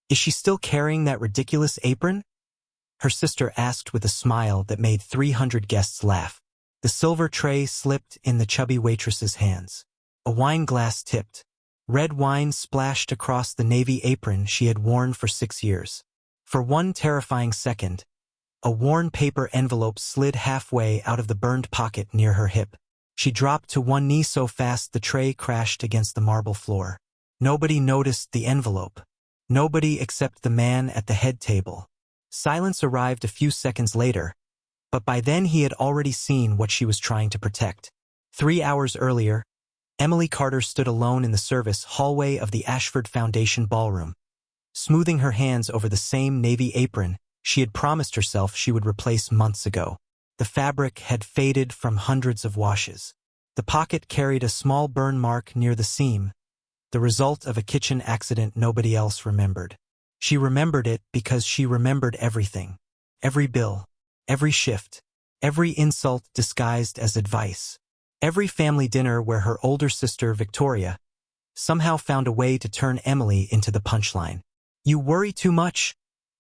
Is she still carrying that ridiculous apron? Her sister asked with a smile that made 300 guests laugh. The silver tray slipped in the chubby waitress's hands. A wine glass tipped. Red wine splashed across the navy apron she had worn for 6 years. For one terrifying second, a worn paper envelope slid halfway out of the burned pocket near her hip. She dropped to one knee so fast the tray crashed against the marble floor. Nobody noticed the envelope. Nobody except the man at the head table. Silence arrived a few seconds later, but by then he had already seen what she was trying to protect. 3 hours earlier, Emily Carter stood alone in the service hallway of the Ashford Foundation ballroom. Smoothing her hands over the same navy apron she had promised herself she would replace months ago. The fabric had faded from hundreds of washes. The pocket carried a small burn mark near the seam, the result of a kitchen accident nobody else remembered. She remembered it because she remembered everything. Every bill, every shift, every insult disguised as advice. Every family dinner where her older sister, Victoria, somehow found a way to turn Emily into the punchline. "You worry too much,"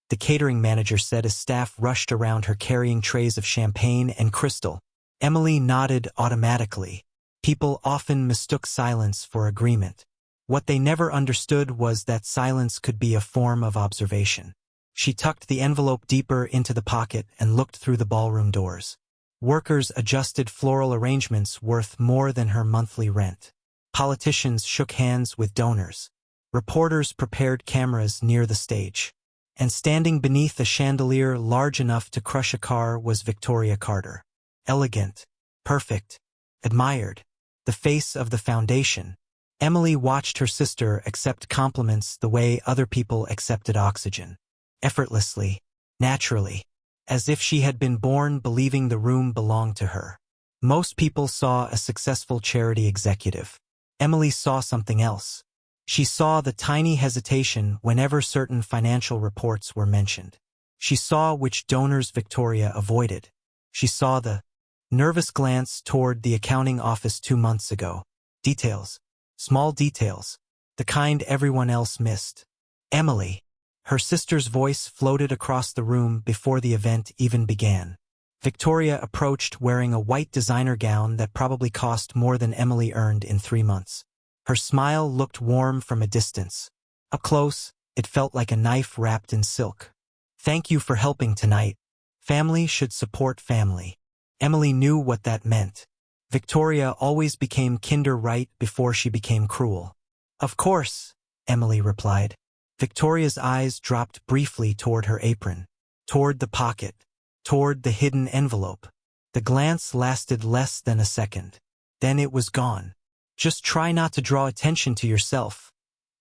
the catering manager said as staff rushed around her carrying trays of champagne and crystal. Emily nodded automatically. People often mistook silence for agreement. What they never understood was that silence could be a form of observation. She tucked the envelope deeper into the pocket and looked through the ballroom doors. Workers adjusted floral arrangements worth more than her monthly rent. Politicians shook hands with donors. Reporters prepared cameras near the stage. And standing beneath a chandelier large enough to crush a car was Victoria Carter. Elegant, perfect, admired, the face of the foundation. Emily watched her sister accept compliments the way other people accepted oxygen. Effortlessly, naturally, as if she had been born believing the room belonged to her. Most people saw a successful charity executive. Emily saw something else. She saw the tiny hesitation whenever certain financial reports were mentioned. She saw which donors Victoria avoided. She saw the nervous glance toward the accounting office 2 months ago. Details. Small details. The kind everyone else missed. Emily. Her sister's voice floated across the room before the event even began. Victoria approached wearing a white designer gown that probably cost more than Emily earned in 3 months. Her smile looked warm from a distance. Up close, it felt like a knife wrapped in silk. "Thank you for helping tonight. Family should support family." Emily knew what that meant. Victoria always became kinder right before she became cruel. "Of course," Emily replied. Victoria's eyes dropped briefly toward her apron, toward the pocket, toward the hidden envelope. The glance lasted less than a second. Then it was gone. "Just try not to draw attention to yourself,"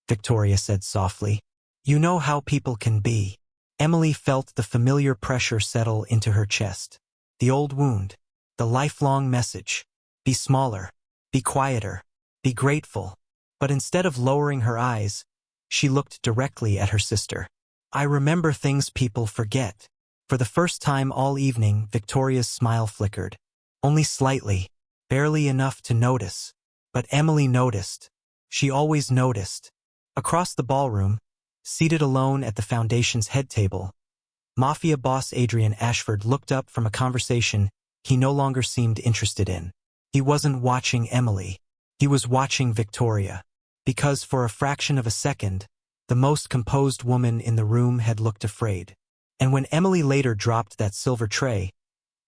Victoria said softly. "You know how people can be." Emily felt the familiar pressure settle into her chest. The old wound, the lifelong message. Be smaller, be quieter, be grateful. But instead of lowering her eyes, she looked directly at her sister. "I remember things people forget." For the first time all evening, Victoria's smile flickered. Only slightly, barely enough to notice. But Emily noticed. She always noticed. Across the ballroom, seated alone at the foundation's head table, Mafia boss Adrian Ashford looked up from a conversation he no longer seemed interested in. He wasn't watching Emily. He was watching Victoria. Because for a fraction of a second, the most composed woman in the room had looked afraid. And when Emily later dropped that silver tray,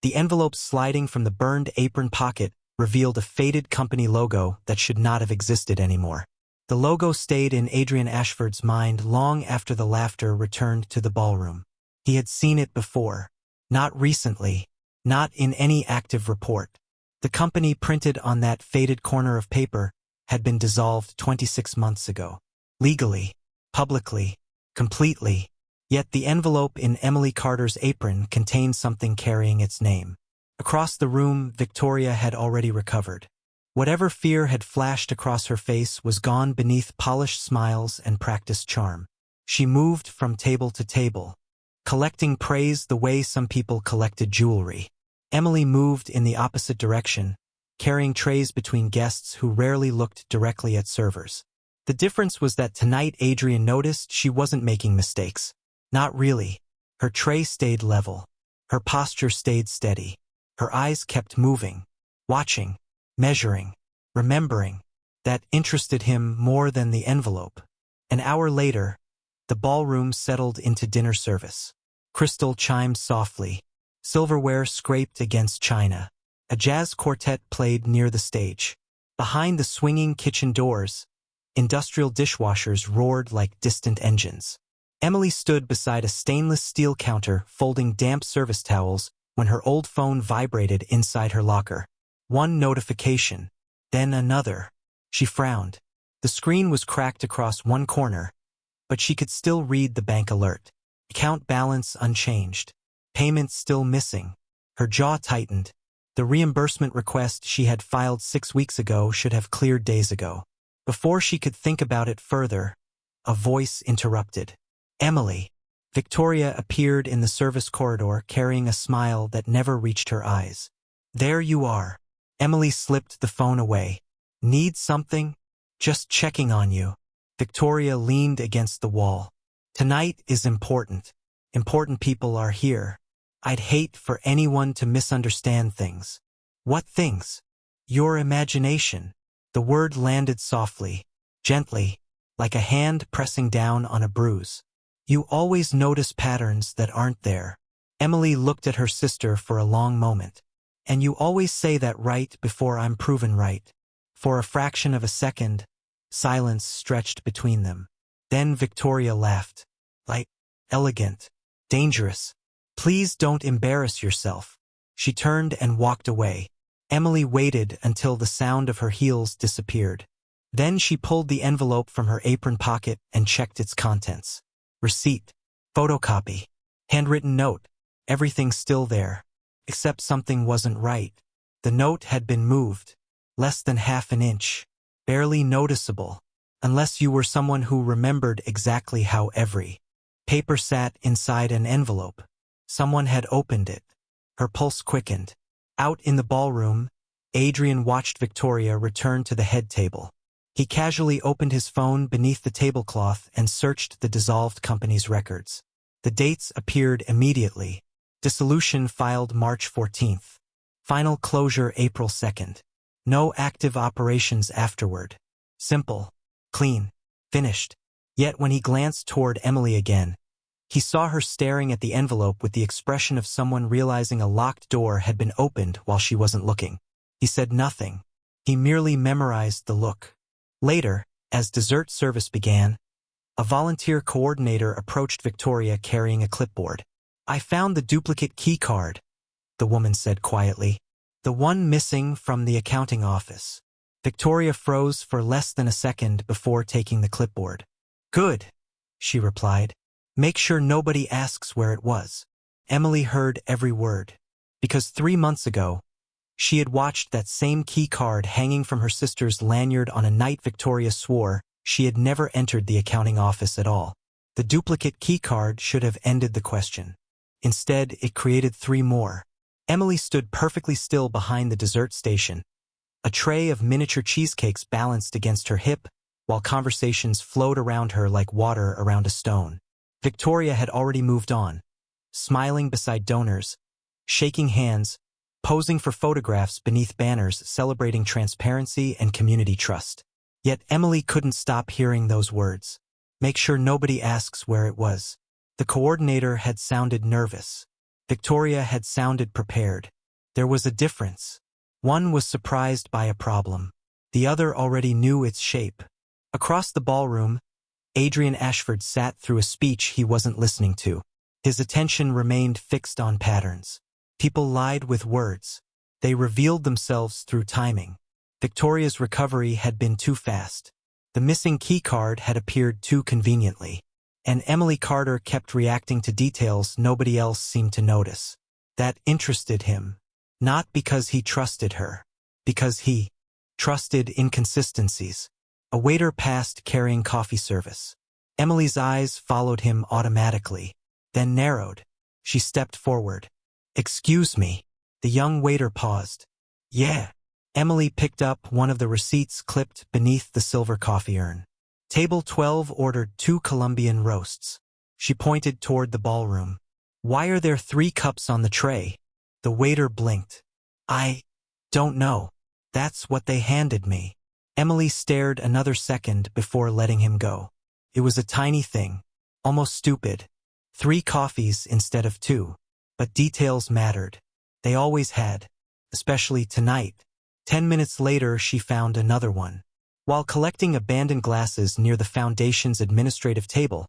the envelope sliding from the burned apron pocket revealed a faded company logo that should not have existed anymore. The logo stayed in Adrian Ashford's mind long after the laughter returned to the ballroom. He had seen it before. Not recently. Not in any active report. The company printed on that faded corner of paper had been dissolved 26 months ago. Legally, publicly, completely. Yet the envelope in Emily Carter's apron contained something carrying its name. Across the room, Victoria had already recovered. Whatever fear had flashed across her face was gone beneath polished smiles and practiced charm. She moved from table to table, collecting praise the way some people collected jewelry. Emily moved in the opposite direction, carrying trays between guests who rarely looked directly at servers. The difference was that tonight Adrian noticed she wasn't making mistakes. Not really. Her tray stayed level. Her posture stayed steady. Her eyes kept moving, watching, measuring, remembering. That interested him more than the envelope. An hour later, the ballroom settled into dinner service. Crystal chimed softly. Silverware scraped against china. A jazz quartet played near the stage. Behind the swinging kitchen doors, industrial dishwashers roared like distant engines. Emily stood beside a stainless steel counter folding damp service towels when her old phone vibrated inside her locker. One notification, then another. She frowned. The screen was cracked across one corner, but she could still read the bank alert. Account balance unchanged. Payments still missing. Her jaw tightened. The reimbursement request she had filed 6 weeks ago should have cleared days ago. Before she could think about it further, a voice interrupted. Emily. Victoria appeared in the service corridor carrying a smile that never reached her eyes. There you are. Emily slipped the phone away. Need something? Just checking on you. Victoria leaned against the wall. Tonight is important. Important people are here. I'd hate for anyone to misunderstand things. What things? Your imagination. The word landed softly, gently, like a hand pressing down on a bruise. You always notice patterns that aren't there. Emily looked at her sister for a long moment. And you always say that right before I'm proven right. For a fraction of a second, silence stretched between them. Then Victoria laughed. Light, elegant, dangerous. Please don't embarrass yourself. She turned and walked away. Emily waited until the sound of her heels disappeared. Then she pulled the envelope from her apron pocket and checked its contents. Receipt, photocopy, handwritten note, everything still there. Except something wasn't right. The note had been moved. Less than half an inch. Barely noticeable. Unless you were someone who remembered exactly how every paper sat inside an envelope. Someone had opened it. Her pulse quickened. Out in the ballroom, Adrian watched Victoria return to the head table. He casually opened his phone beneath the tablecloth and searched the dissolved company's records. The dates appeared immediately. Dissolution filed March 14th. Final closure April 2nd. No active operations afterward. Simple, clean, finished. Yet when he glanced toward Emily again, he saw her staring at the envelope with the expression of someone realizing a locked door had been opened while she wasn't looking. He said nothing. He merely memorized the look. Later, as dessert service began, a volunteer coordinator approached Victoria carrying a clipboard. I found the duplicate key card, the woman said quietly. The one missing from the accounting office. Victoria froze for less than a second before taking the clipboard. Good, she replied. Make sure nobody asks where it was. Emily heard every word. Because 3 months ago, she had watched that same key card hanging from her sister's lanyard on a night Victoria swore she had never entered the accounting office at all. The duplicate key card should have ended the question. Instead, it created 3 more. Emily stood perfectly still behind the dessert station. A tray of miniature cheesecakes balanced against her hip, while conversations flowed around her like water around a stone. Victoria had already moved on, smiling beside donors, shaking hands, posing for photographs beneath banners celebrating transparency and community trust. Yet Emily couldn't stop hearing those words. Make sure nobody asks where it was. The coordinator had sounded nervous. Victoria had sounded prepared. There was a difference. One was surprised by a problem. The other already knew its shape. Across the ballroom, Adrian Ashford sat through a speech he wasn't listening to. His attention remained fixed on patterns. People lied with words. They revealed themselves through timing. Victoria's recovery had been too fast. The missing key card had appeared too conveniently. And Emily Carter kept reacting to details nobody else seemed to notice. That interested him. Not because he trusted her. Because he trusted inconsistencies. A waiter passed carrying coffee service. Emily's eyes followed him automatically, then narrowed. She stepped forward. Excuse me. The young waiter paused. Yeah. Emily picked up one of the receipts clipped beneath the silver coffee urn. Table 12 ordered 2 Colombian roasts. She pointed toward the ballroom. Why are there 3 cups on the tray? The waiter blinked. I don't know. That's what they handed me. Emily stared another second before letting him go. It was a tiny thing, almost stupid. 3 coffees instead of 2. But details mattered. They always had. Especially tonight. 10 minutes later she found another one. While collecting abandoned glasses near the Foundation's administrative table,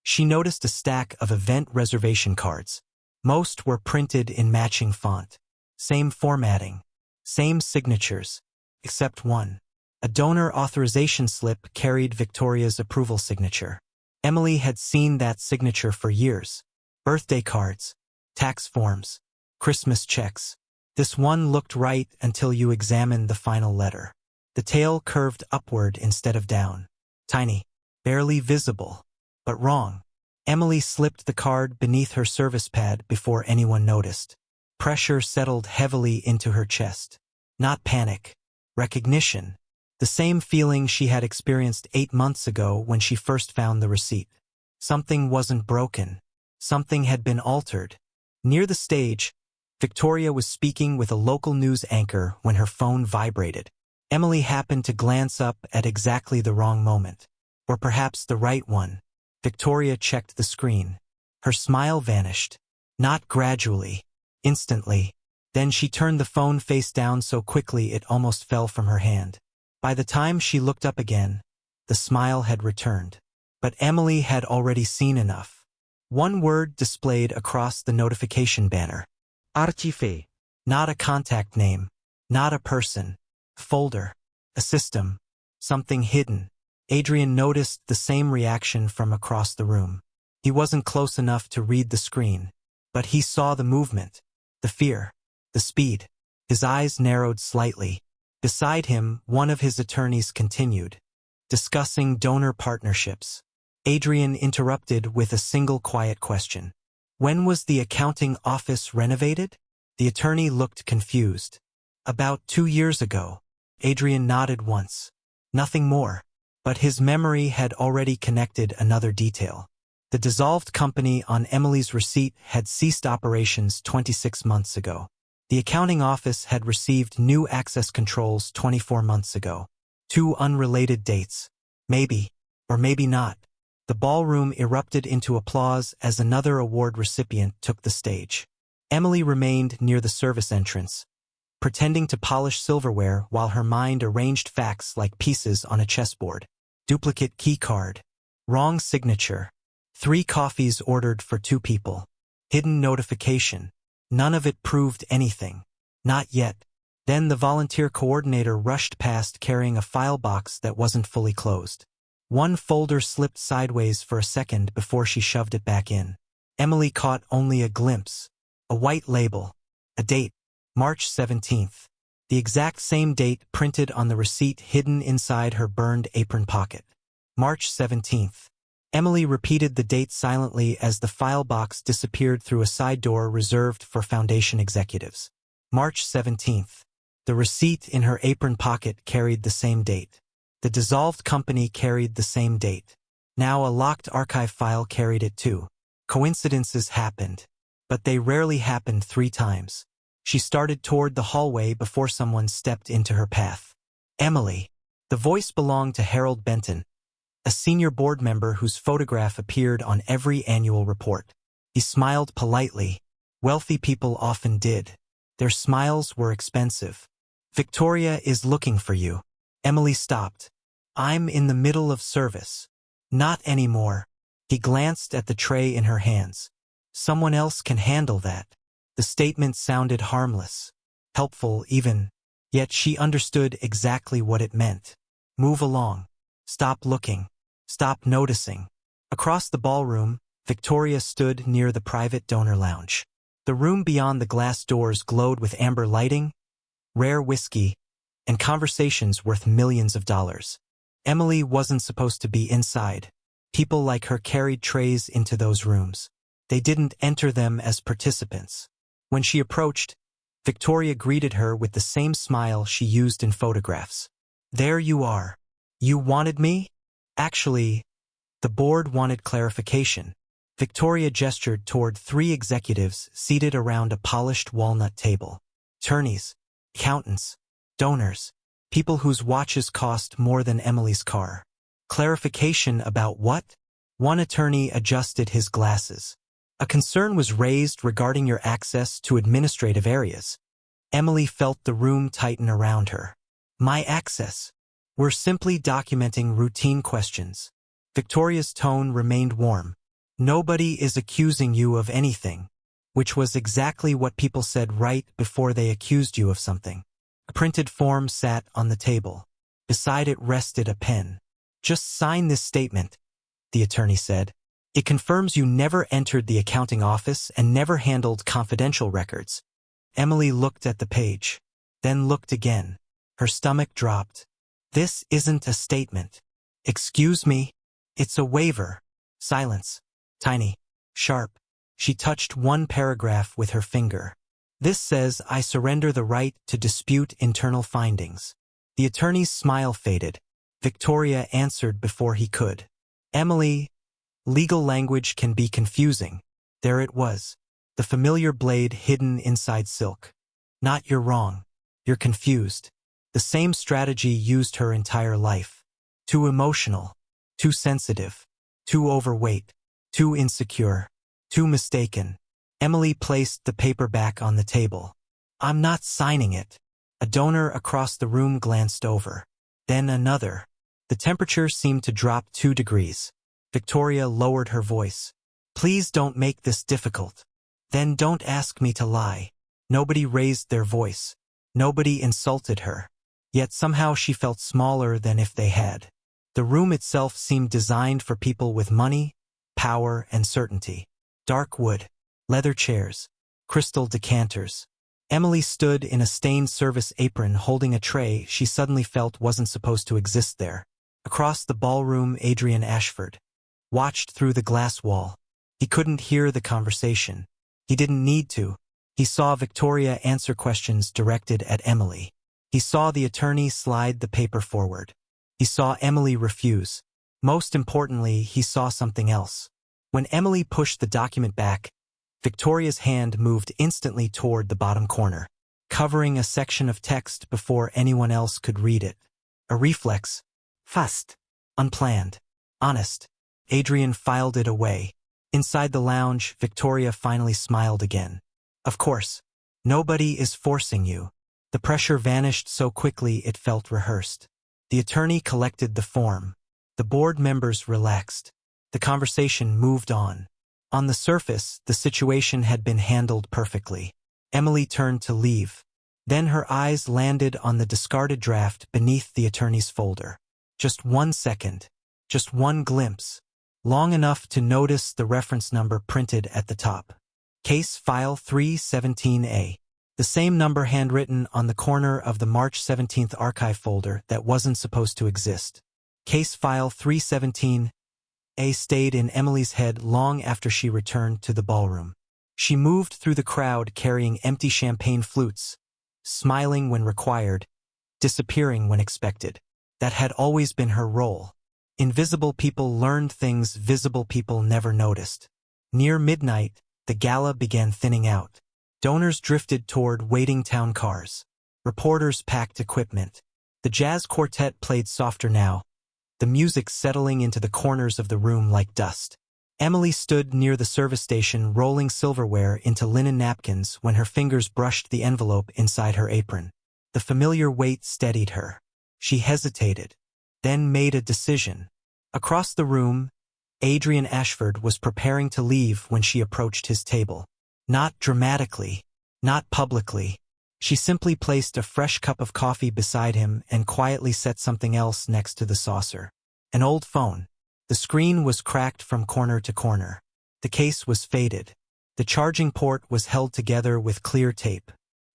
she noticed a stack of event reservation cards. Most were printed in matching font. Same formatting. Same signatures. Except one. A donor authorization slip carried Victoria's approval signature. Emily had seen that signature for years. Birthday cards, tax forms, Christmas checks. This one looked right until you examined the final letter. The tail curved upward instead of down. Tiny, barely visible, but wrong. Emily slipped the card beneath her service pad before anyone noticed. Pressure settled heavily into her chest. Not panic. Recognition. The same feeling she had experienced 8 months ago when she first found the receipt. Something wasn't broken. Something had been altered. Near the stage, Victoria was speaking with a local news anchor when her phone vibrated. Emily happened to glance up at exactly the wrong moment. Or perhaps the right one. Victoria checked the screen. Her smile vanished. Not gradually. Instantly. Then she turned the phone face down so quickly it almost fell from her hand. By the time she looked up again, the smile had returned. But Emily had already seen enough. One word displayed across the notification banner. Archive. Not a contact name. Not a person. Folder. A system. Something hidden. Adrian noticed the same reaction from across the room. He wasn't close enough to read the screen, but he saw the movement, the fear, the speed. His eyes narrowed slightly. Beside him, one of his attorneys continued, discussing donor partnerships. Adrian interrupted with a single quiet question. When was the accounting office renovated? The attorney looked confused. About 2 years ago. Adrian nodded once. Nothing more. But his memory had already connected another detail. The dissolved company on Emily's receipt had ceased operations 26 months ago. The accounting office had received new access controls 24 months ago. 2 unrelated dates. Maybe, or maybe not. The ballroom erupted into applause as another award recipient took the stage. Emily remained near the service entrance, pretending to polish silverware while her mind arranged facts like pieces on a chessboard. Duplicate key card. Wrong signature. 3 coffees ordered for 2 people. Hidden notification. None of it proved anything. Not yet. Then the volunteer coordinator rushed past carrying a file box that wasn't fully closed. One folder slipped sideways for a second before she shoved it back in. Emily caught only a glimpse. A white label. A date. March 17th. The exact same date printed on the receipt hidden inside her burned apron pocket. March 17th. Emily repeated the date silently as the file box disappeared through a side door reserved for Foundation executives. March 17th. The receipt in her apron pocket carried the same date. The dissolved company carried the same date. Now a locked archive file carried it too. Coincidences happened. But they rarely happened 3 times. She started toward the hallway before someone stepped into her path. Emily. The voice belonged to Harold Benton, a senior board member whose photograph appeared on every annual report. He smiled politely. Wealthy people often did. Their smiles were expensive. Victoria is looking for you. Emily stopped. I'm in the middle of service. Not anymore. He glanced at the tray in her hands. Someone else can handle that. The statement sounded harmless, helpful even, yet she understood exactly what it meant. Move along. Stop looking. Stop noticing. Across the ballroom, Victoria stood near the private donor lounge. The room beyond the glass doors glowed with amber lighting, rare whiskey, and conversations worth millions of dollars. Emily wasn't supposed to be inside. People like her carried trays into those rooms. They didn't enter them as participants. When she approached, Victoria greeted her with the same smile she used in photographs. There you are. You wanted me? Actually, the board wanted clarification. Victoria gestured toward 3 executives seated around a polished walnut table. Attorneys, accountants, donors, people whose watches cost more than Emily's car. Clarification about what? One attorney adjusted his glasses. A concern was raised regarding your access to administrative areas. Emily felt the room tighten around her. My access. We're simply documenting routine questions. Victoria's tone remained warm. Nobody is accusing you of anything, which was exactly what people said right before they accused you of something. A printed form sat on the table. Beside it rested a pen. Just sign this statement, the attorney said. It confirms you never entered the accounting office and never handled confidential records. Emily looked at the page, then looked again. Her stomach dropped. This isn't a statement. Excuse me? It's a waiver. Silence. Tiny. Sharp. She touched one paragraph with her finger. This says I surrender the right to dispute internal findings. The attorney's smile faded. Victoria answered before he could. Emily, legal language can be confusing. There it was. The familiar blade hidden inside silk. Not you're wrong. You're confused. The same strategy used her entire life. Too emotional. Too sensitive. Too overweight. Too insecure. Too mistaken. Emily placed the paper back on the table. I'm not signing it. A donor across the room glanced over. Then another. The temperature seemed to drop 2 degrees. Victoria lowered her voice. Please don't make this difficult. Then don't ask me to lie. Nobody raised their voice. Nobody insulted her. Yet somehow she felt smaller than if they had. The room itself seemed designed for people with money, power, and certainty. Dark wood, leather chairs, crystal decanters. Emily stood in a stained service apron holding a tray she suddenly felt wasn't supposed to exist there. Across the ballroom, Adrian Ashford watched through the glass wall. He couldn't hear the conversation. He didn't need to. He saw Victoria answer questions directed at Emily. He saw the attorney slide the paper forward. He saw Emily refuse. Most importantly, he saw something else. When Emily pushed the document back, Victoria's hand moved instantly toward the bottom corner, covering a section of text before anyone else could read it. A reflex. Fast. Unplanned. Honest. Adrian filed it away. Inside the lounge, Victoria finally smiled again. Of course. Nobody is forcing you. The pressure vanished so quickly it felt rehearsed. The attorney collected the form. The board members relaxed. The conversation moved on. On the surface, the situation had been handled perfectly. Emily turned to leave. Then her eyes landed on the discarded draft beneath the attorney's folder. Just 1 second. Just one glimpse. Long enough to notice the reference number printed at the top. Case File 317A. The same number handwritten on the corner of the March 17th archive folder that wasn't supposed to exist. Case File 317A stayed in Emily's head long after she returned to the ballroom. She moved through the crowd carrying empty champagne flutes, smiling when required, disappearing when expected. That had always been her role. Invisible people learned things visible people never noticed. Near midnight, the gala began thinning out. Donors drifted toward waiting town cars. Reporters packed equipment. The jazz quartet played softer now, the music settling into the corners of the room like dust. Emily stood near the service station rolling silverware into linen napkins when her fingers brushed the envelope inside her apron. The familiar weight steadied her. She hesitated, then made a decision. Across the room, Adrian Ashford was preparing to leave when she approached his table. Not dramatically, not publicly. She simply placed a fresh cup of coffee beside him and quietly set something else next to the saucer. An old phone. The screen was cracked from corner to corner. The case was faded. The charging port was held together with clear tape.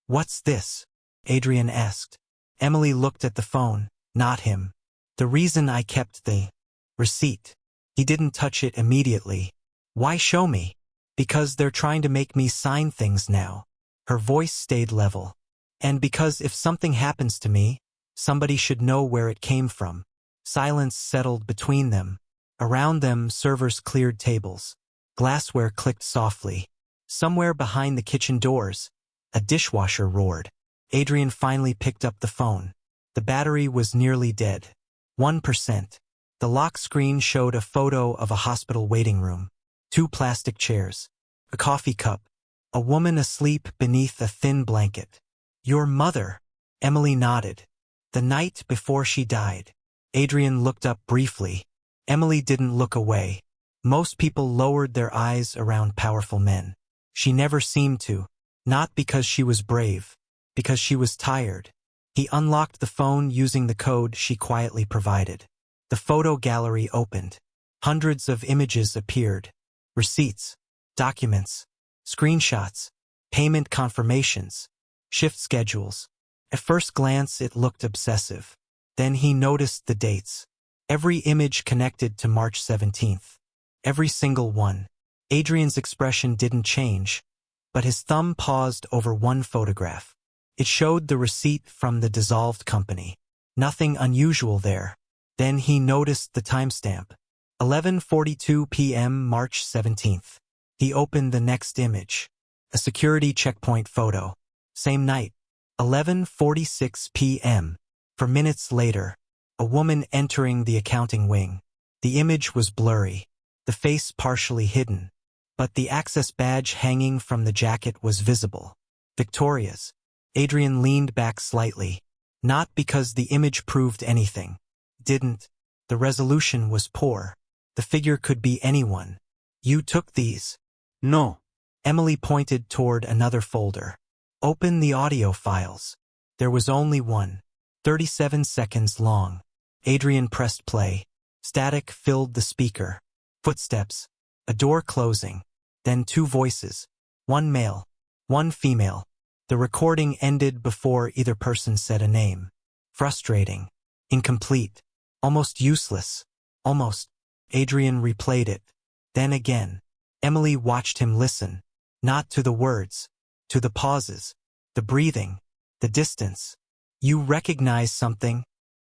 "What's this?" Adrian asked. Emily looked at the phone, not him. "The reason I kept the receipt." He didn't touch it immediately. "Why show me?" "Because they're trying to make me sign things now." Her voice stayed level. "And because if something happens to me, somebody should know where it came from." Silence settled between them. Around them, servers cleared tables. Glassware clicked softly. Somewhere behind the kitchen doors, a dishwasher roared. Adrian finally picked up the phone. The battery was nearly dead. 1%. The lock screen showed a photo of a hospital waiting room. 2 plastic chairs. A coffee cup. A woman asleep beneath a thin blanket. Your mother. Emily nodded. The night before she died. Adrian looked up briefly. Emily didn't look away. Most people lowered their eyes around powerful men. She never seemed to. Not because she was brave. Because she was tired. He unlocked the phone using the code she quietly provided. The photo gallery opened. Hundreds of images appeared. Receipts. Documents. Screenshots. Payment confirmations. Shift schedules. At first glance it looked obsessive. Then he noticed the dates. Every image connected to March 17th. Every single one. Adrian's expression didn't change, but his thumb paused over one photograph. It showed the receipt from the dissolved company. Nothing unusual there. Then he noticed the timestamp. 11:42 p.m. March 17th. He opened the next image. A security checkpoint photo. Same night. 11:46 p.m. For minutes later, a woman entering the accounting wing. The image was blurry, the face partially hidden, but the access badge hanging from the jacket was visible. Victoria's. Adrian leaned back slightly. Not because the image proved anything. Didn't. The resolution was poor. The figure could be anyone. You took these? No. Emily pointed toward another folder. Open the audio files. There was only one. 37 seconds long. Adrian pressed play. Static filled the speaker. Footsteps. A door closing. Then 2 voices. One male. One female. The recording ended before either person said a name. Frustrating. Incomplete. Almost useless. Almost. Adrian replayed it. Then again. Emily watched him listen. Not to the words. To the pauses. The breathing. The distance. You recognize something?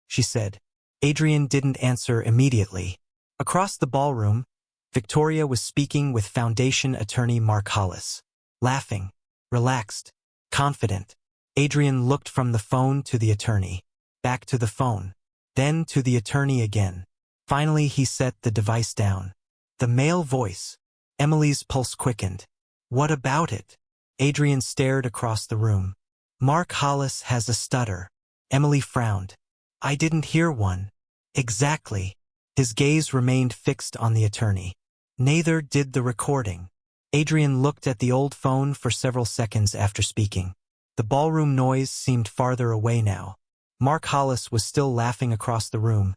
She said. Adrian didn't answer immediately. Across the ballroom, Victoria was speaking with Foundation attorney Mark Hollis. Laughing. Relaxed. Confident. Adrian looked from the phone to the attorney. Back to the phone. Then to the attorney again. Finally he set the device down. The male voice. Emily's pulse quickened. What about it? Adrian stared across the room. Mark Hollis has a stutter. Emily frowned. I didn't hear one. Exactly. His gaze remained fixed on the attorney. Neither did the recording. Adrian looked at the old phone for several seconds after speaking. The ballroom noise seemed farther away now. Mark Hollis was still laughing across the room,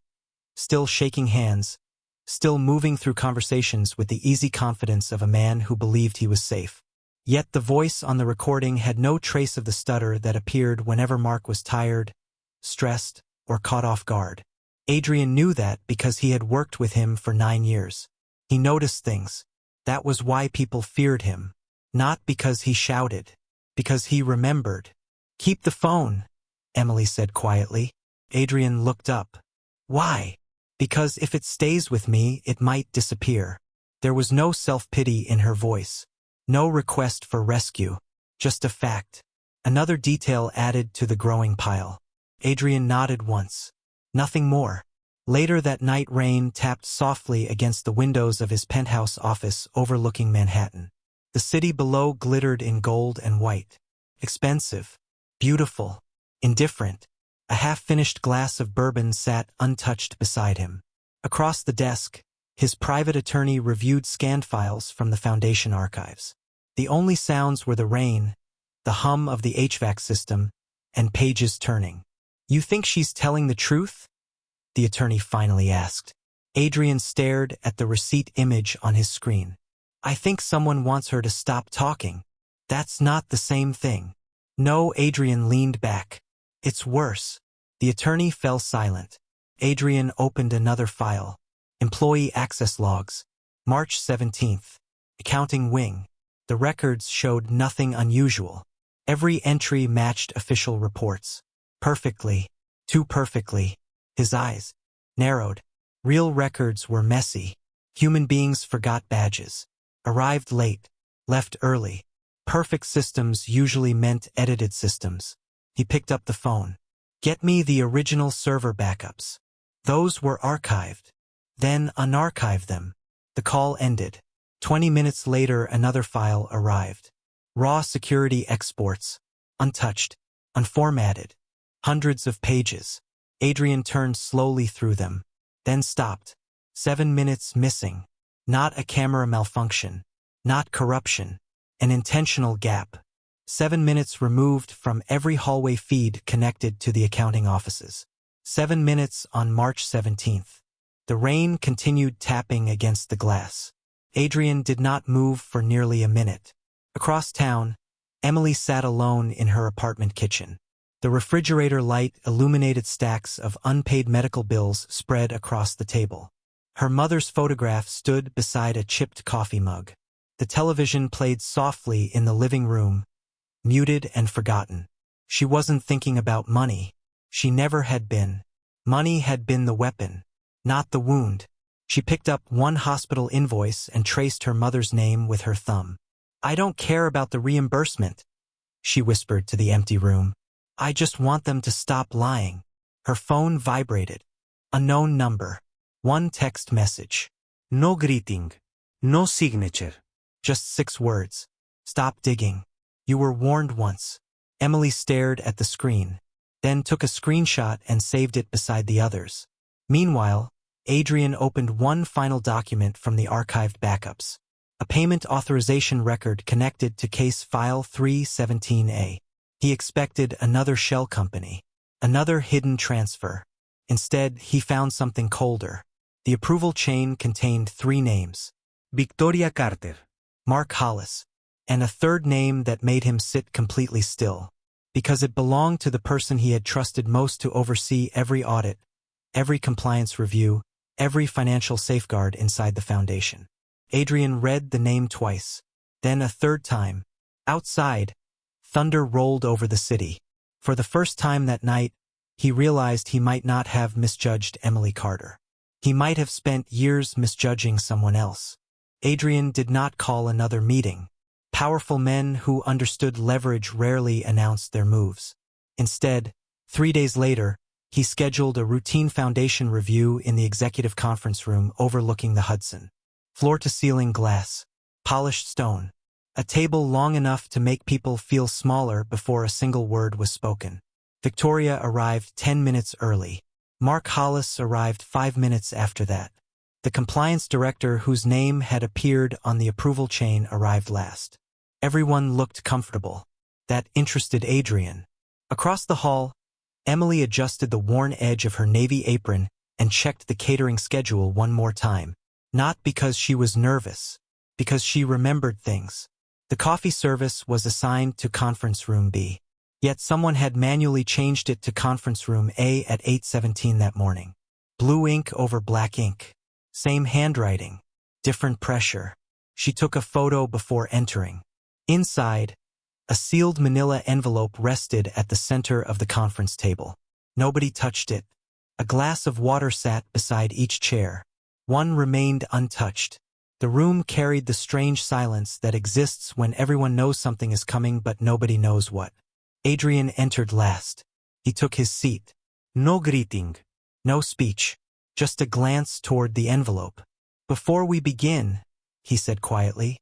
still shaking hands, still moving through conversations with the easy confidence of a man who believed he was safe. Yet the voice on the recording had no trace of the stutter that appeared whenever Mark was tired, stressed, or caught off guard. Adrian knew that because he had worked with him for 9 years. He noticed things. That was why people feared him. Not because he shouted. Because he remembered. Keep the phone, Emily said quietly. Adrian looked up. Why? Because if it stays with me, it might disappear. There was no self-pity in her voice. No request for rescue. Just a fact. Another detail added to the growing pile. Adrian nodded once. Nothing more. Later that night rain tapped softly against the windows of his penthouse office overlooking Manhattan. The city below glittered in gold and white. Expensive. Beautiful. Indifferent. A half-finished glass of bourbon sat untouched beside him. Across the desk, his private attorney reviewed scanned files from the Foundation archives. The only sounds were the rain, the hum of the HVAC system, and pages turning. You think she's telling the truth? The attorney finally asked. Adrian stared at the receipt image on his screen. I think someone wants her to stop talking. That's not the same thing. No, Adrian leaned back. It's worse. The attorney fell silent. Adrian opened another file. Employee access logs. March 17th. Accounting wing. The records showed nothing unusual. Every entry matched official reports. Perfectly. Too perfectly. His eyes narrowed. Real records were messy. Human beings forgot badges. Arrived late. Left early. Perfect systems usually meant edited systems. He picked up the phone. Get me the original server backups. Those were archived. Then unarchive them. The call ended. 20 minutes later, another file arrived. Raw security exports. Untouched. Unformatted. Hundreds of pages. Adrian turned slowly through them. Then stopped. 7 minutes missing. Not a camera malfunction. Not corruption. An intentional gap. 7 minutes removed from every hallway feed connected to the accounting offices. 7 minutes on March 17th. The rain continued tapping against the glass. Adrian did not move for nearly a minute. Across town, Emily sat alone in her apartment kitchen. The refrigerator light illuminated stacks of unpaid medical bills spread across the table. Her mother's photograph stood beside a chipped coffee mug. The television played softly in the living room, muted and forgotten. She wasn't thinking about money. She never had been. Money had been the weapon, not the wound. She picked up one hospital invoice and traced her mother's name with her thumb. I don't care about the reimbursement, she whispered to the empty room. I just want them to stop lying. Her phone vibrated. Unknown number. One text message. No greeting. No signature. Just 6 words. Stop digging. You were warned once. Emily stared at the screen, then took a screenshot and saved it beside the others. Meanwhile, Adrian opened one final document from the archived backups. A payment authorization record connected to case file 317A. He expected another shell company, another hidden transfer. Instead, he found something colder. The approval chain contained 3 names. Victoria Carter, Mark Hollis, and a third name that made him sit completely still, because it belonged to the person he had trusted most to oversee every audit, every compliance review, every financial safeguard inside the foundation. Adrian read the name twice, then a third time. Outside, thunder rolled over the city. For the first time that night, he realized he might not have misjudged Emily Carter. He might have spent years misjudging someone else. Adrian did not call another meeting. Powerful men who understood leverage rarely announced their moves. Instead, 3 days later, he scheduled a routine foundation review in the executive conference room overlooking the Hudson. Floor-to-ceiling glass, polished stone, a table long enough to make people feel smaller before a single word was spoken. Victoria arrived 10 minutes early. Mark Hollis arrived 5 minutes after that. The compliance director whose name had appeared on the approval chain arrived last. Everyone looked comfortable. That interested Adrian. Across the hall, Emily adjusted the worn edge of her navy apron and checked the catering schedule one more time. Not because she was nervous, because she remembered things. The coffee service was assigned to Conference Room B. Yet someone had manually changed it to Conference Room A at 8:17 that morning. Blue ink over black ink. Same handwriting. Different pressure. She took a photo before entering. Inside, a sealed manila envelope rested at the center of the conference table. Nobody touched it. A glass of water sat beside each chair. One remained untouched. The room carried the strange silence that exists when everyone knows something is coming but nobody knows what. Adrian entered last. He took his seat. No greeting. No speech. Just a glance toward the envelope. Before we begin, he said quietly,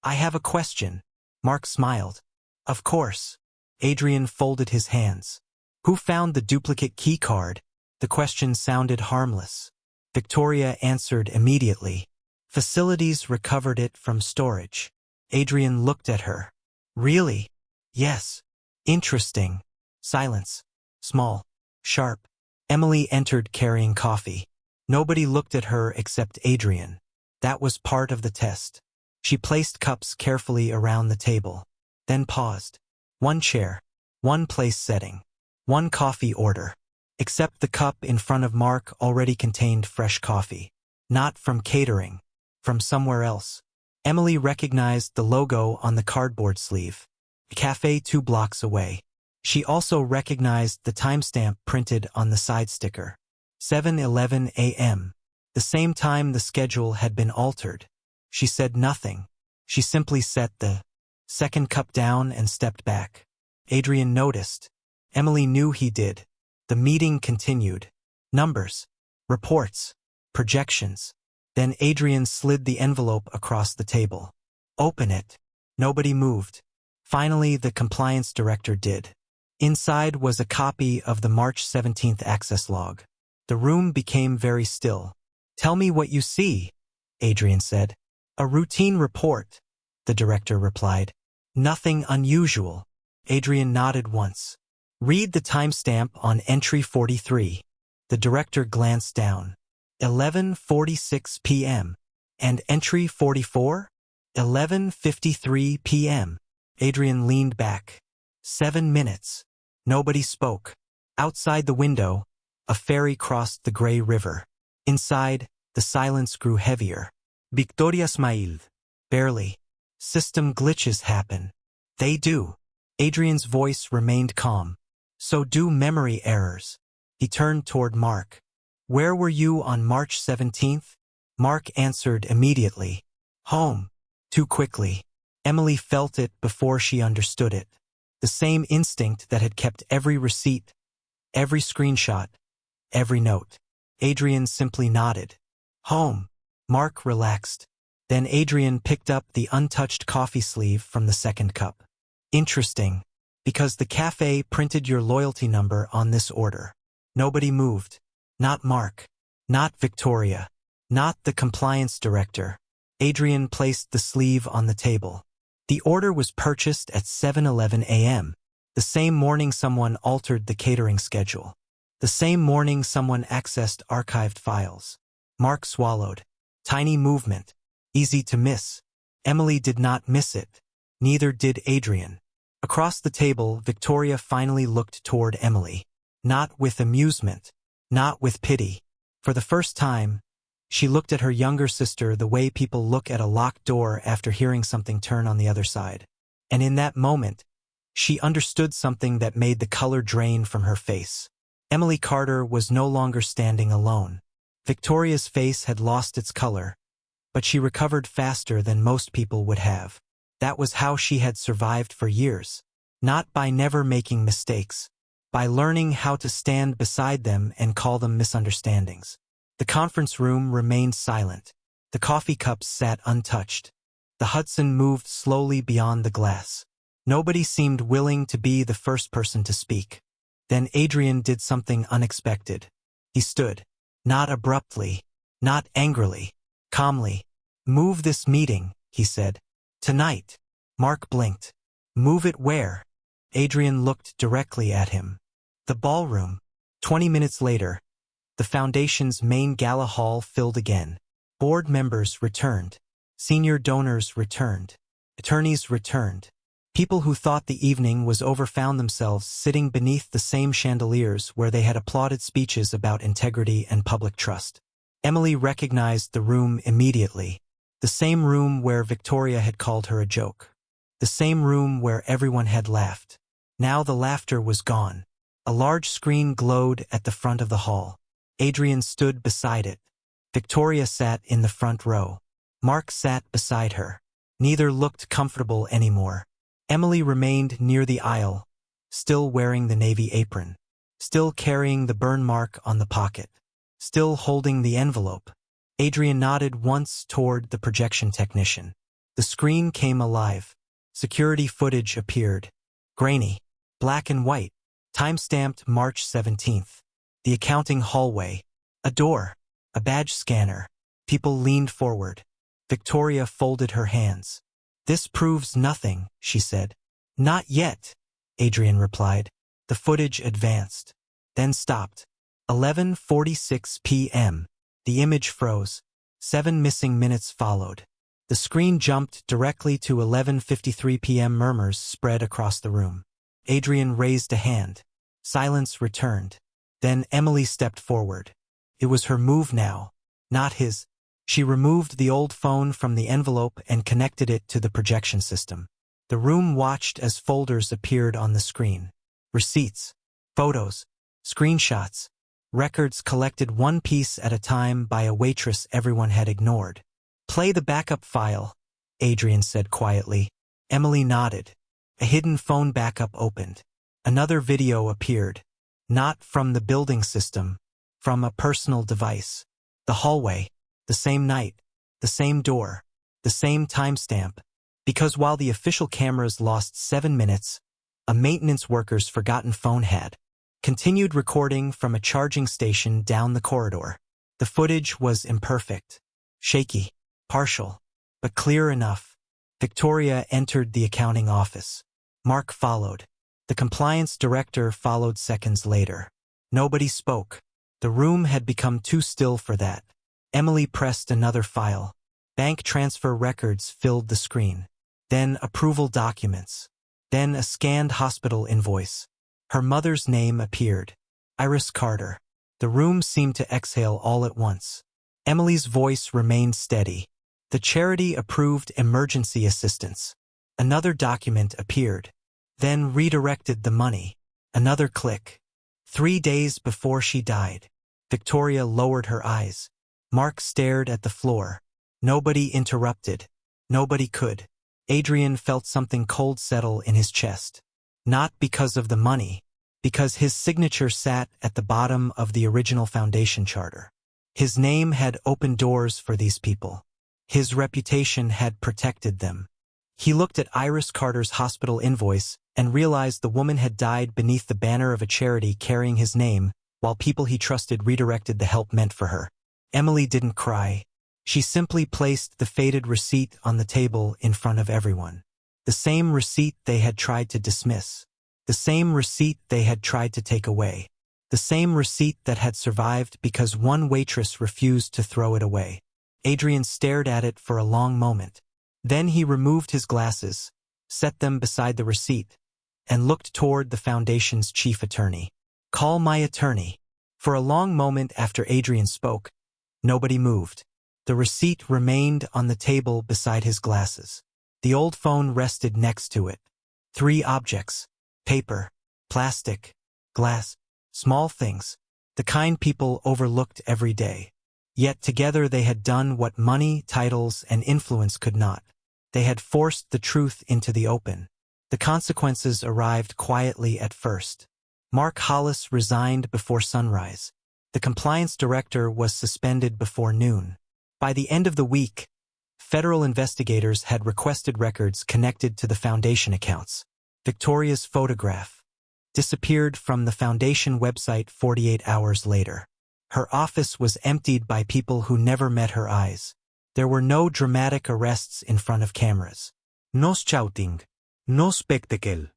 I have a question. Mark smiled. Of course. Adrian folded his hands. Who found the duplicate key card? The question sounded harmless. Victoria answered immediately. Facilities recovered it from storage. Adrian looked at her. Really? Yes. Interesting. Silence. Small. Sharp. Emily entered carrying coffee. Nobody looked at her except Adrian. That was part of the test. She placed cups carefully around the table, then paused. One chair. One place setting. One coffee order. Except the cup in front of Mark already contained fresh coffee. Not from catering. From somewhere else. Emily recognized the logo on the cardboard sleeve. A cafe 2 blocks away. She also recognized the timestamp printed on the side sticker. 7:11 a.m. The same time the schedule had been altered. She said nothing. She simply set the second cup down and stepped back. Adrian noticed. Emily knew he did. The meeting continued. Numbers, reports, projections. Then Adrian slid the envelope across the table. Open it. Nobody moved. Finally, the compliance director did. Inside was a copy of the March 17th access log. The room became very still. Tell me what you see, Adrian said. A routine report, the director replied. Nothing unusual. Adrian nodded once. Read the timestamp on entry 43. The director glanced down. 11:46 p.m. And entry 44? 11:53 p.m. Adrian leaned back. 7 minutes. Nobody spoke. Outside the window, a ferry crossed the gray river. Inside, the silence grew heavier. Victoria smiled. Barely. System glitches happen. They do. Adrian's voice remained calm. So do memory errors. He turned toward Mark. Where were you on March 17th? Mark answered immediately. Home. Too quickly. Emily felt it before she understood it. The same instinct that had kept every receipt, every screenshot, every note. Adrian simply nodded. Home. Mark relaxed. Then Adrian picked up the untouched coffee sleeve from the second cup. Interesting, because the cafe printed your loyalty number on this order. Nobody moved. Not Mark. Not Victoria. Not the compliance director. Adrian placed the sleeve on the table. The order was purchased at 7:11 a.m. The same morning someone altered the catering schedule. The same morning someone accessed archived files. Mark swallowed. Tiny movement. Easy to miss. Emily did not miss it. Neither did Adrian. Across the table, Victoria finally looked toward Emily. Not with amusement. Not with pity. For the first time, she looked at her younger sister the way people look at a locked door after hearing something turn on the other side. And in that moment, she understood something that made the color drain from her face. Emily Carter was no longer standing alone. Victoria's face had lost its color, but she recovered faster than most people would have. That was how she had survived for years. Not by never making mistakes, by learning how to stand beside them and call them misunderstandings. The conference room remained silent. The coffee cups sat untouched. The Hudson moved slowly beyond the glass. Nobody seemed willing to be the first person to speak. Then Adrian did something unexpected. He stood. Not abruptly, not angrily, calmly. Move this meeting, he said. Tonight. Mark blinked. Move it where? Adrian looked directly at him. The ballroom. 20 minutes later, the foundation's main gala hall filled again. Board members returned. Senior donors returned. Attorneys returned. People who thought the evening was over found themselves sitting beneath the same chandeliers where they had applauded speeches about integrity and public trust. Emily recognized the room immediately. The same room where Victoria had called her a joke. The same room where everyone had laughed. Now the laughter was gone. A large screen glowed at the front of the hall. Adrian stood beside it. Victoria sat in the front row. Mark sat beside her. Neither looked comfortable anymore. Emily remained near the aisle, still wearing the navy apron, still carrying the burn mark on the pocket, still holding the envelope. Adrian nodded once toward the projection technician. The screen came alive. Security footage appeared. Grainy, black and white, time-stamped March 17th. The accounting hallway. A door. A badge scanner. People leaned forward. Victoria folded her hands. This proves nothing, she said. Not yet, Adrian replied. The footage advanced. Then stopped. 11:46 p.m. The image froze. 7 missing minutes followed. The screen jumped directly to 11:53 p.m. Murmurs spread across the room. Adrian raised a hand. Silence returned. Then Emily stepped forward. It was her move now, not his. She removed the old phone from the envelope and connected it to the projection system. The room watched as folders appeared on the screen. Receipts, photos, screenshots. records collected one piece at a time by a waitress everyone had ignored. "Play the backup file," Adrian said quietly. Emily nodded. A hidden phone backup opened. Another video appeared. Not from the building system, from a personal device. The hallway, the same night, the same door, the same timestamp. Because while the official cameras lost 7 minutes, a maintenance worker's forgotten phone had continued recording from a charging station down the corridor. The footage was imperfect, shaky, partial, but clear enough. Victoria entered the accounting office. Mark followed. The compliance director followed seconds later. Nobody spoke. The room had become too still for that. Emily pressed another file. Bank transfer records filled the screen. Then approval documents. Then a scanned hospital invoice. Her mother's name appeared. Iris Carter. The room seemed to exhale all at once. Emily's voice remained steady. The charity approved emergency assistance. Another document appeared. Then redirected the money. Another click. 3 days before she died. Victoria lowered her eyes. Mark stared at the floor. Nobody interrupted. Nobody could. Adrian felt something cold settle in his chest. Not because of the money, because his signature sat at the bottom of the original foundation charter. His name had opened doors for these people. His reputation had protected them. He looked at Iris Carter's hospital invoice and realized the woman had died beneath the banner of a charity carrying his name, while people he trusted redirected the help meant for her. Emily didn't cry. She simply placed the faded receipt on the table in front of everyone. The same receipt they had tried to dismiss. The same receipt they had tried to take away. The same receipt that had survived because one waitress refused to throw it away. Adrian stared at it for a long moment. Then he removed his glasses, set them beside the receipt, and looked toward the foundation's chief attorney. "Call my attorney." For a long moment after Adrian spoke, nobody moved. The receipt remained on the table beside his glasses. The old phone rested next to it. 3 objects: paper, plastic, glass, small things, the kind people overlooked every day. Yet together they had done what money, titles, and influence could not. They had forced the truth into the open. The consequences arrived quietly at first. Mark Hollis resigned before sunrise. The compliance director was suspended before noon. By the end of the week, federal investigators had requested records connected to the foundation accounts. Victoria's photograph disappeared from the foundation website 48 hours later. Her office was emptied by people who never met her eyes. There were no dramatic arrests in front of cameras. No shouting. No spectacle.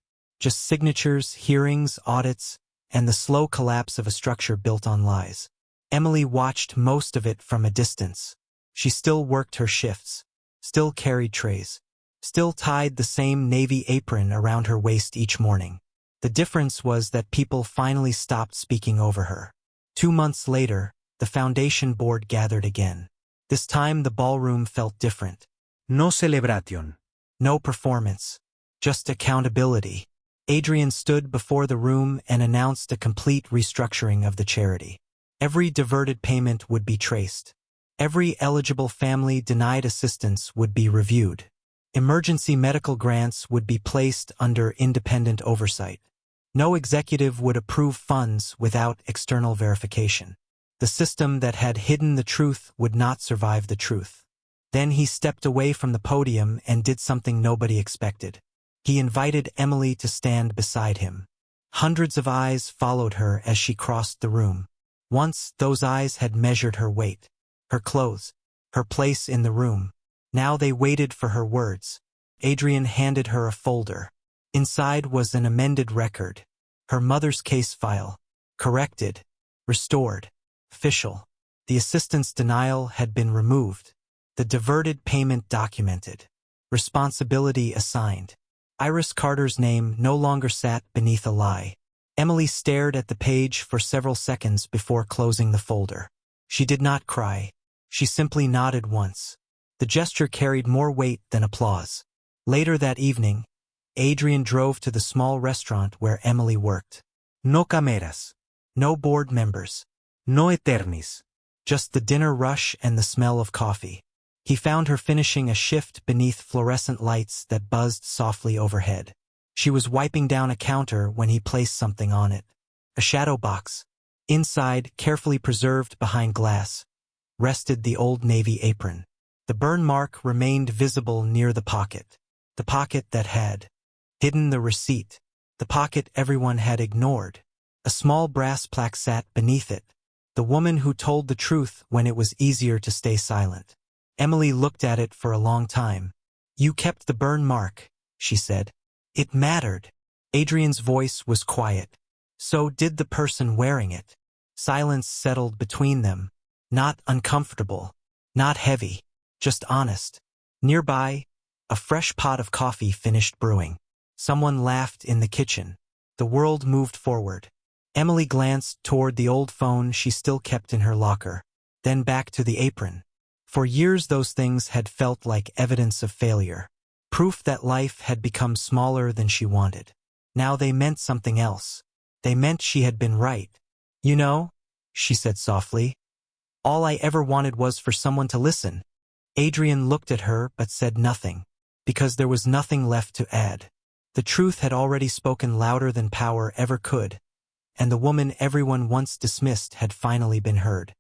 Just signatures, hearings, audits, and the slow collapse of a structure built on lies. Emily watched most of it from a distance. She still worked her shifts, still carried trays, still tied the same navy apron around her waist each morning. The difference was that people finally stopped speaking over her. 2 months later, the foundation board gathered again. This time the ballroom felt different. No celebration. No performance. Just accountability. Adrian stood before the room and announced a complete restructuring of the charity. Every diverted payment would be traced. Every eligible family denied assistance would be reviewed. Emergency medical grants would be placed under independent oversight. No executive would approve funds without external verification. The system that had hidden the truth would not survive the truth. Then he stepped away from the podium and did something nobody expected. He invited Emily to stand beside him. Hundreds of eyes followed her as she crossed the room. Once, those eyes had measured her weight, her clothes, her place in the room. Now they waited for her words. Adrian handed her a folder. Inside was an amended record. Her mother's case file. Corrected. Restored. Official. The assistance denial had been removed. The diverted payment documented. Responsibility assigned. Iris Carter's name no longer sat beneath a lie. Emily stared at the page for several seconds before closing the folder. She did not cry. She simply nodded once. The gesture carried more weight than applause. Later that evening, Adrian drove to the small restaurant where Emily worked. No cameras. No board members. No eternis. Just the dinner rush and the smell of coffee. He found her finishing a shift beneath fluorescent lights that buzzed softly overhead. She was wiping down a counter when he placed something on it. A shadow box. Inside, carefully preserved behind glass, rested the Old Navy apron. The burn mark remained visible near the pocket. The pocket that had hidden the receipt. The pocket everyone had ignored. A small brass plaque sat beneath it. The woman who told the truth when it was easier to stay silent. Emily looked at it for a long time. You kept the burn mark, she said. It mattered. Adrian's voice was quiet. So did the person wearing it. Silence settled between them. Not uncomfortable. Not heavy. Just honest. Nearby, a fresh pot of coffee finished brewing. Someone laughed in the kitchen. The world moved forward. Emily glanced toward the old phone she still kept in her locker, then back to the apron. For years those things had felt like evidence of failure. Proof that life had become smaller than she wanted. Now they meant something else. They meant she had been right. You know, she said softly, all I ever wanted was for someone to listen. Adrian looked at her but said nothing, because there was nothing left to add. The truth had already spoken louder than power ever could, and the woman everyone once dismissed had finally been heard.